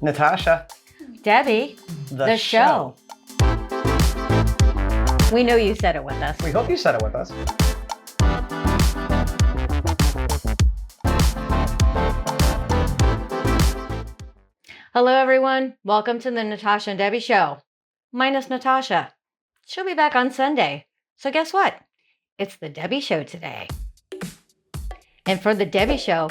Natasha. Debbie, the show. We know you said it with us. We hope you said it with us. Hello, everyone. Welcome to the Natasha and Debbie show. Minus Natasha. She'll be back on Sunday. So guess what? It's the Debbie show today. And for the Debbie show,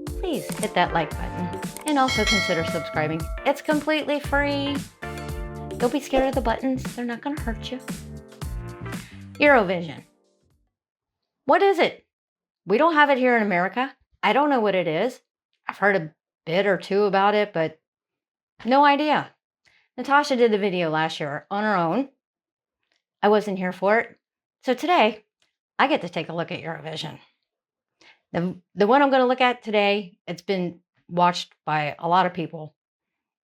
please hit that like button and also consider subscribing. It's completely free. Don't be scared of the buttons. They're not going to hurt you. Eurovision. What is it? We don't have it here in America. I don't know what it is. I've heard a bit or two about it, but no idea. Natasha did the video last year on her own. I wasn't here for it. So today, I get to take a look at Eurovision. The one I'm going to look at today, it's been watched by a lot of people.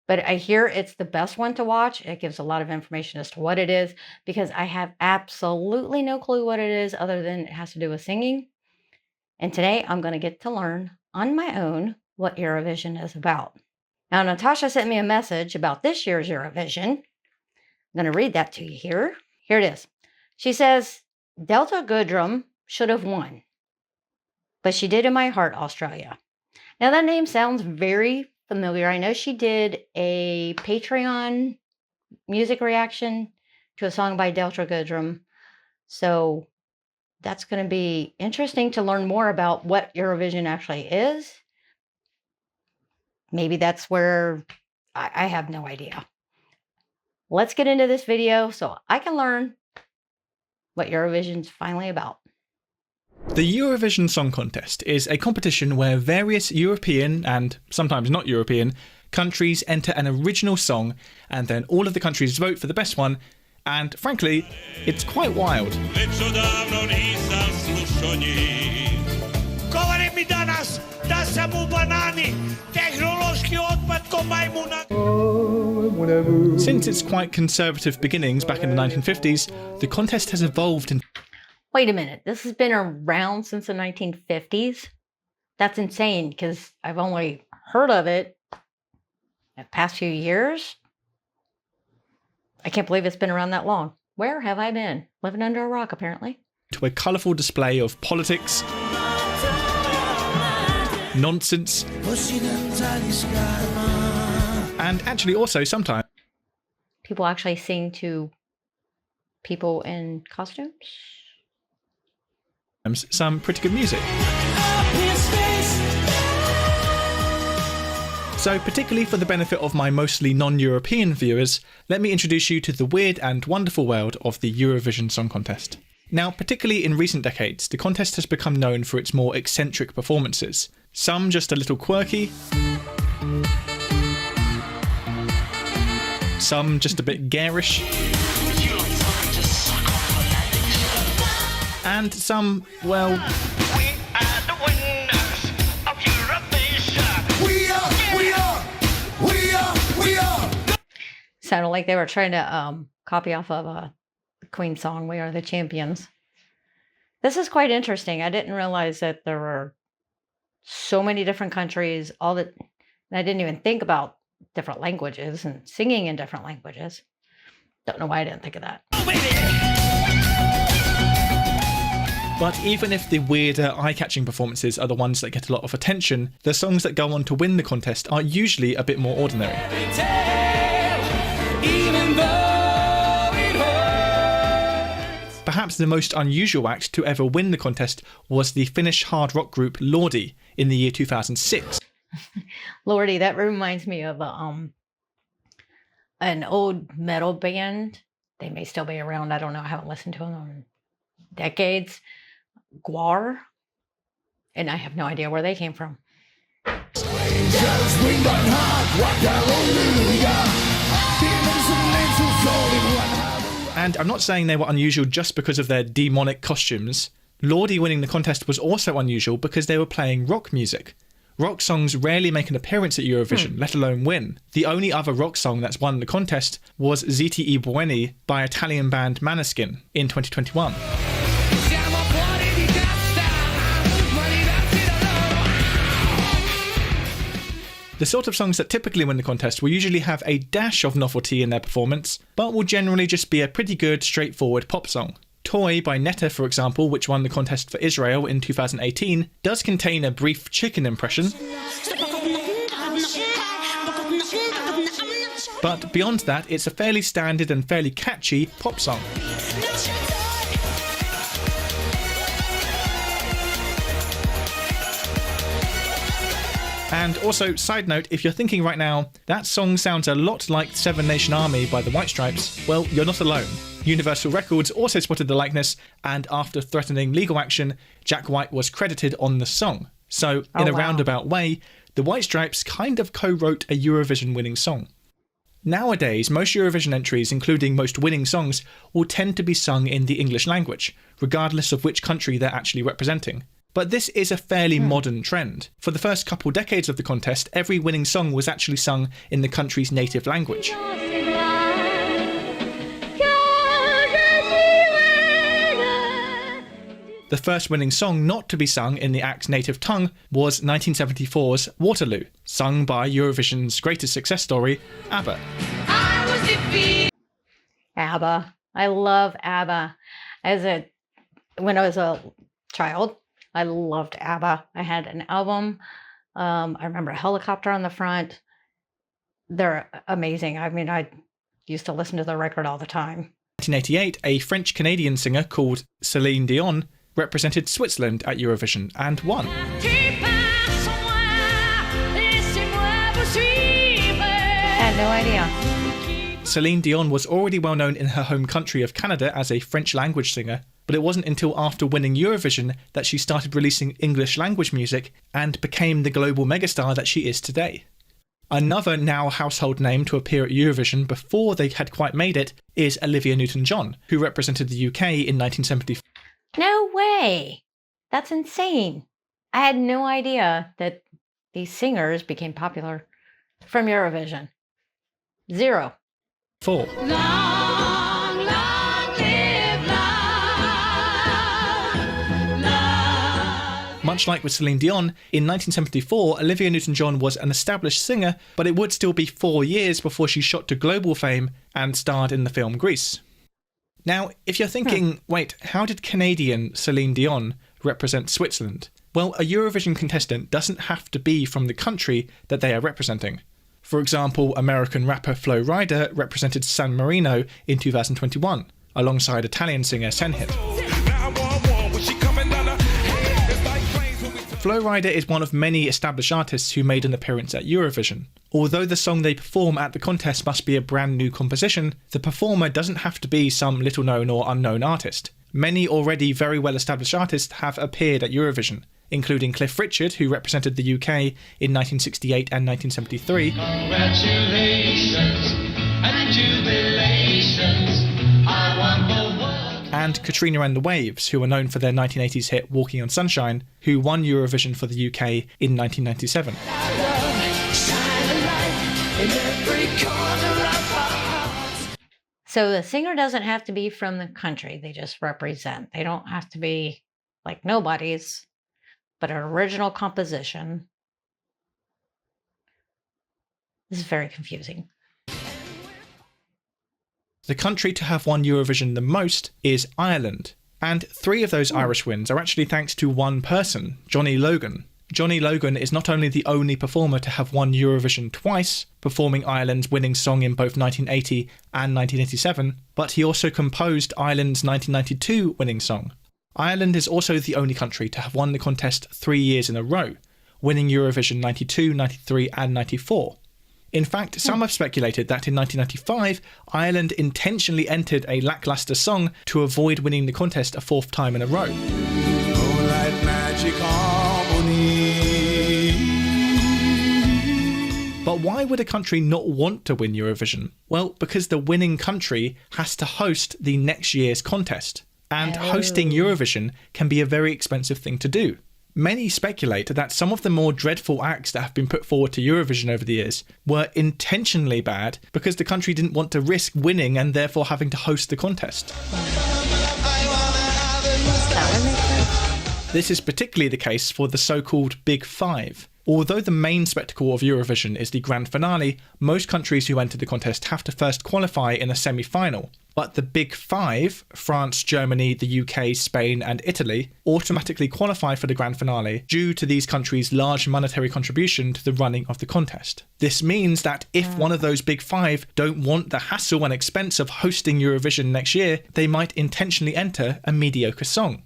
But I hear it's the best one to watch. It gives a lot of information as to what it is, because I have absolutely no clue what it is other than it has to do with singing. And today, I'm going to get to learn on my own what Eurovision is about. Now, Natasha sent me a message about this year's Eurovision. I'm going to read that to you here. Here it is. She says, Delta Goodrum should have won, but she did in my heart, Australia. Now, that name sounds very familiar. I know she did a Patreon music reaction to a song by Delta Goodrum. So that's going to be interesting to learn more about what Eurovision actually is. Maybe that's where I have no idea. Let's get into this video so I can learn what Eurovision's finally about. The Eurovision Song Contest is a competition where various European, and sometimes not European, countries enter an original song, and then all of the countries vote for the best one, and frankly, it's quite wild. Since its quite conservative beginnings back in the 1950s, the contest has evolved into... Wait a minute, this has been around since the 1950s? That's insane, because I've only heard of it the past few years. I can't believe it's been around that long. Where have I been? Living under a rock, apparently. To a colourful display of politics, nonsense, and actually also sometimes people actually sing to people in costumes. Some pretty good music. So, particularly for the benefit of my mostly non-European viewers, let me introduce you to the weird and wonderful world of the Eurovision Song Contest. Now, particularly in recent decades, the contest has become known for its more eccentric performances. Some just a little quirky, some just a bit garish, and some, well... We are the winners of Eurovision. We are. Sounded like they were trying to copy off of a Queen song, We Are the Champions. This is quite interesting. I didn't realize that there were so many different countries, all that, and I didn't even think about different languages and singing in different languages. Don't know why I didn't think of that. But even if the weirder, eye-catching performances are the ones that get a lot of attention, the songs that go on to win the contest are usually a bit more ordinary. Perhaps the most unusual act to ever win the contest was the Finnish hard rock group Lordi in the year 2006. Lordi, that reminds me of an old metal band. They may still be around. I don't know. I haven't listened to them in decades. Guar. And I have no idea where they came from. And I'm not saying they were unusual just because of their demonic costumes. Lordi winning the contest was also unusual because they were playing rock music. Rock songs rarely make an appearance at Eurovision, let alone win. The only other rock song that's won the contest was Zitti I Buoni by Italian band Maneskin in 2021. The sort of songs that typically win the contest will usually have a dash of novelty in their performance, but will generally just be a pretty good, straightforward pop song. Toy by Netta, for example, which won the contest for Israel in 2018, does contain a brief chicken impression. But beyond that, it's a fairly standard and fairly catchy pop song. And also, side note, if you're thinking right now, that song sounds a lot like Seven Nation Army by the White Stripes, well, you're not alone. Universal Records also spotted the likeness, and after threatening legal action, Jack White was credited on the song. So, in a roundabout way, the White Stripes kind of co-wrote a Eurovision winning song. Nowadays, most Eurovision entries, including most winning songs, will tend to be sung in the English language, regardless of which country they're actually representing. But this is a fairly modern trend. For the first couple decades of the contest, every winning song was actually sung in the country's native language. The first winning song not to be sung in the act's native tongue was 1974's Waterloo, sung by Eurovision's greatest success story, ABBA. ABBA. I love ABBA. When I was a child, I loved ABBA. I had an album. I remember a helicopter on the front. They're amazing. I mean, I used to listen to the record all the time. 1988, a French-Canadian singer called Celine Dion represented Switzerland at Eurovision and won. I had no idea. Celine Dion was already well known in her home country of Canada as a French language singer, but it wasn't until after winning Eurovision that she started releasing English language music and became the global megastar that she is today. Another now household name to appear at Eurovision before they had quite made it is Olivia Newton-John, who represented the UK in 1974. No way. That's insane. I had no idea that these singers became popular from Eurovision. Zero. Long, long live love. Much like with Celine Dion, in 1974, Olivia Newton-John was an established singer, but it would still be 4 years before she shot to global fame and starred in the film Grease. Now, if you're thinking, wait, how did Canadian Celine Dion represent Switzerland? Well, a Eurovision contestant doesn't have to be from the country that they are representing. For example, American rapper Flo Rida represented San Marino in 2021, alongside Italian singer Senhit. Flo Rida is one of many established artists who made an appearance at Eurovision. Although the song they perform at the contest must be a brand new composition, the performer doesn't have to be some little known or unknown artist. Many already very well established artists have appeared at Eurovision, including Cliff Richard, who represented the UK in 1968 and 1973. Congratulations and jubilations, I won the world. And Katrina and the Waves, who are known for their 1980s hit Walking on Sunshine, who won Eurovision for the UK in 1997. So the singer doesn't have to be from the country, they just represent. They don't have to be like nobodies, but an original composition. This is very confusing. The country to have won Eurovision the most is Ireland, and 3 of those Irish wins are actually thanks to one person, Johnny Logan. Johnny Logan is not only the only performer to have won Eurovision twice, performing Ireland's winning song in both 1980 and 1987, but he also composed Ireland's 1992 winning song. Ireland is also the only country to have won the contest 3 years in a row, winning Eurovision 92, 93 and 94. In fact, some have speculated that in 1995, Ireland intentionally entered a lacklustre song to avoid winning the contest a 4th time in a row. But why would a country not want to win Eurovision? Well, because the winning country has to host the next year's contest. And hosting Eurovision can be a very expensive thing to do. Many speculate that some of the more dreadful acts that have been put forward to Eurovision over the years were intentionally bad because the country didn't want to risk winning and therefore having to host the contest. This is particularly the case for the so-called Big Five. Although the main spectacle of Eurovision is the grand finale, most countries who enter the contest have to first qualify in a semi-final. But the Big Five, France, Germany, the UK, Spain and Italy, automatically qualify for the grand finale due to these countries' large monetary contribution to the running of the contest. This means that if one of those Big Five don't want the hassle and expense of hosting Eurovision next year, they might intentionally enter a mediocre song.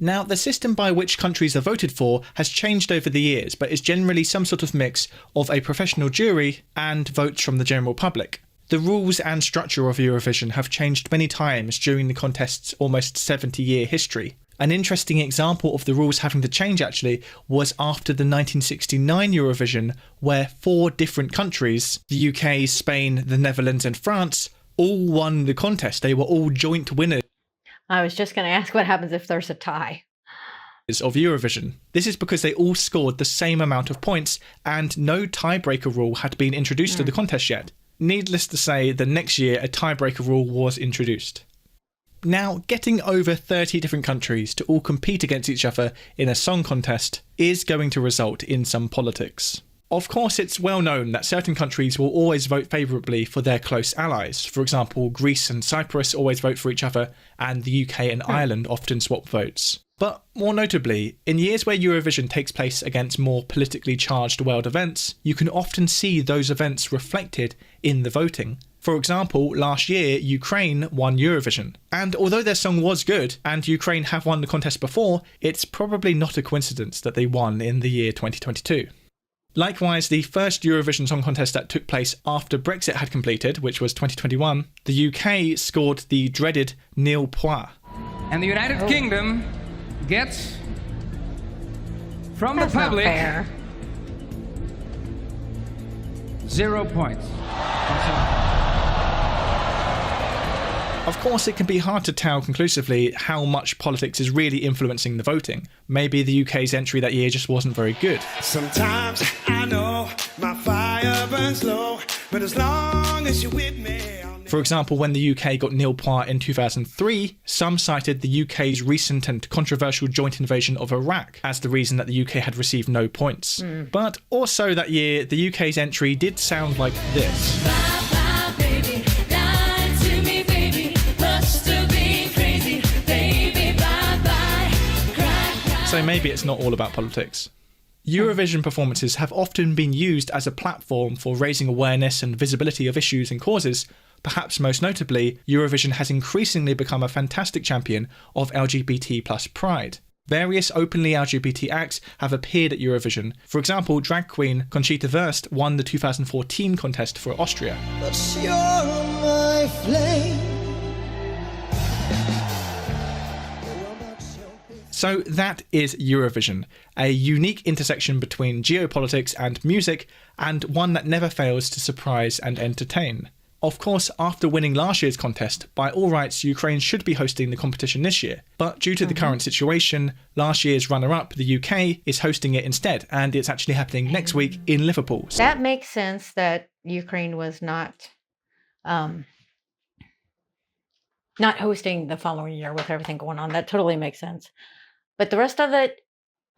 Now, the system by which countries are voted for has changed over the years, but is generally some sort of mix of a professional jury and votes from the general public. The rules and structure of Eurovision have changed many times during the contest's almost 70-year history. An interesting example of the rules having to change actually was after the 1969 Eurovision, where 4 different countries, the UK, Spain, the Netherlands and France, all won the contest. They were all joint winners I was just going to ask what happens if there's a tie. of Eurovision. This is because they all scored the same amount of points and no tiebreaker rule had been introduced to the contest yet. Needless to say, the next year a tiebreaker rule was introduced. Now, getting over 30 different countries to all compete against each other in a song contest is going to result in some politics. Of course, it's well known that certain countries will always vote favourably for their close allies. For example, Greece and Cyprus always vote for each other, and the UK and Ireland often swap votes. But more notably, in years where Eurovision takes place against more politically charged world events, you can often see those events reflected in the voting. For example, last year, Ukraine won Eurovision. And although their song was good, and Ukraine have won the contest before, it's probably not a coincidence that they won in the year 2022. Likewise, the first Eurovision Song Contest that took place after Brexit had completed, which was 2021, the UK scored the dreaded nil points. And the United Kingdom gets from the public 0 points. Of course, it can be hard to tell conclusively how much politics is really influencing the voting. Maybe the UK's entry that year just wasn't very good. Sometimes I know my fire burns low, but as long as you're with me. For example, when the UK got nil points in 2003, some cited the UK's recent and controversial joint invasion of Iraq as the reason that the UK had received no points. But also that year, the UK's entry did sound like this. So maybe it's not all about politics. Eurovision performances have often been used as a platform for raising awareness and visibility of issues and causes. Perhaps most notably, Eurovision has increasingly become a fantastic champion of LGBT plus pride. Various openly LGBT acts have appeared at Eurovision. For example, drag queen Conchita Wurst won the 2014 contest for Austria. But you're my flame. So that is Eurovision, a unique intersection between geopolitics and music, and one that never fails to surprise and entertain. Of course, after winning last year's contest, by all rights Ukraine should be hosting the competition this year, but due to the current situation, last year's runner-up, the UK, is hosting it instead, and it's actually happening next week in Liverpool. That makes sense that Ukraine was not hosting the following year with everything going on. That totally makes sense. But the rest of it,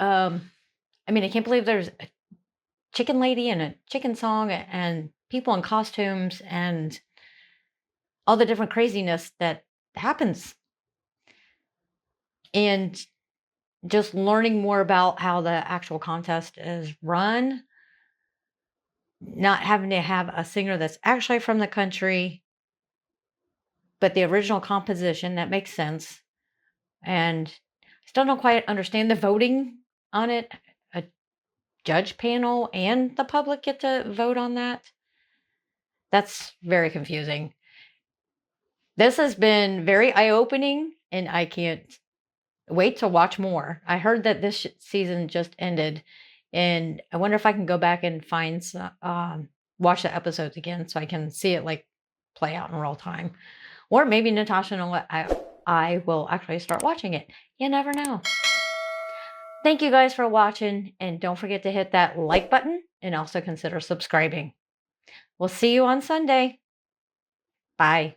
I can't believe there's a chicken lady and a chicken song and people in costumes and all the different craziness that happens. And just learning more about how the actual contest is run, not having to have a singer that's actually from the country, but the original composition, that makes sense. And still don't quite understand the voting on it. A judge panel and the public get to vote on that. That's very confusing. This has been very eye-opening, and I can't wait to watch more. I heard that this season just ended, and I wonder if I can go back and find watch the episodes again so I can see it like play out in real time. Or maybe Natasha and I will actually start watching it. You never know. Thank you guys for watching, and don't forget to hit that like button and also consider subscribing. We'll see you on Sunday. Bye.